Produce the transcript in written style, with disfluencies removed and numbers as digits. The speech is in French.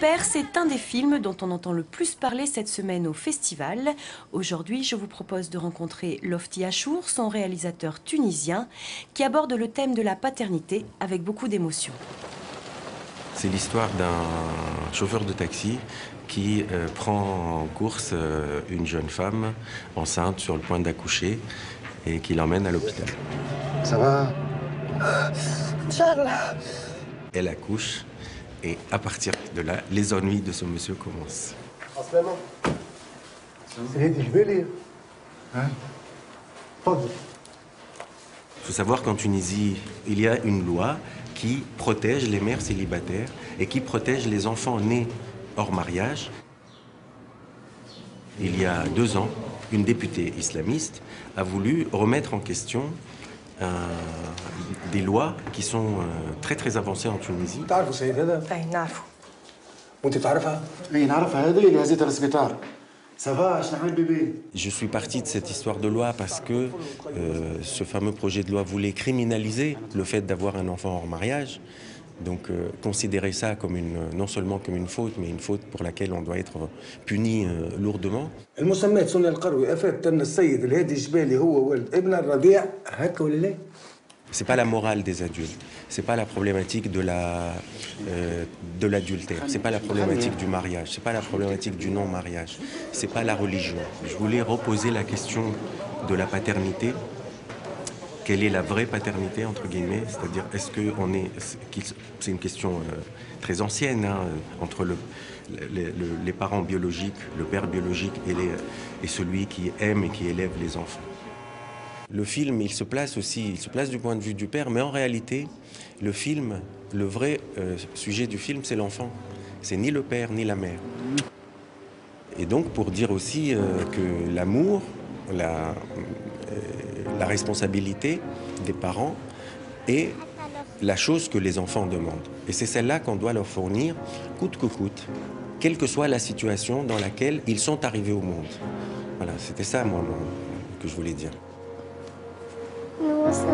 Père, c'est un des films dont on entend le plus parler cette semaine au festival. Aujourd'hui, je vous propose de rencontrer Lofty Achour, son réalisateur tunisien, qui aborde le thème de la paternité avec beaucoup d'émotion. C'est l'histoire d'un chauffeur de taxi qui prend en course une jeune femme enceinte sur le point d'accoucher et qui l'emmène à l'hôpital. Ça va? Inch'Allah. Elle accouche et à partir de là, les ennuis de ce monsieur commencent. Il faut savoir qu'en Tunisie, il y a une loi qui protège les mères célibataires et qui protège les enfants nés hors mariage. Il y a 2 ans, une députée islamiste a voulu remettre en question des lois qui sont très très avancées en Tunisie. Je suis parti de cette histoire de loi parce que ce fameux projet de loi voulait criminaliser le fait d'avoir un enfant hors mariage. Donc considérer ça comme non seulement comme une faute, mais une faute pour laquelle on doit être puni lourdement. C'est pas la morale des adultes, c'est pas la problématique de l'adultère, c'est pas la problématique du mariage, c'est pas la problématique du non-mariage, c'est pas la religion. Je voulais reposer la question de la paternité. Quelle est la vraie paternité, entre guillemets, c'est-à-dire c'est une question très ancienne, hein, entre les parents biologiques, le père biologique et celui qui aime et qui élève les enfants. Le film, il se place du point de vue du père, mais en réalité, le vrai sujet du film, c'est l'enfant. C'est ni le père, ni la mère. Et donc, pour dire aussi que l'amour, la responsabilité des parents est la chose que les enfants demandent. Et c'est celle-là qu'on doit leur fournir, coûte que coûte, quelle que soit la situation dans laquelle ils sont arrivés au monde. Voilà, c'était ça, moi, que je voulais dire. Non, c'est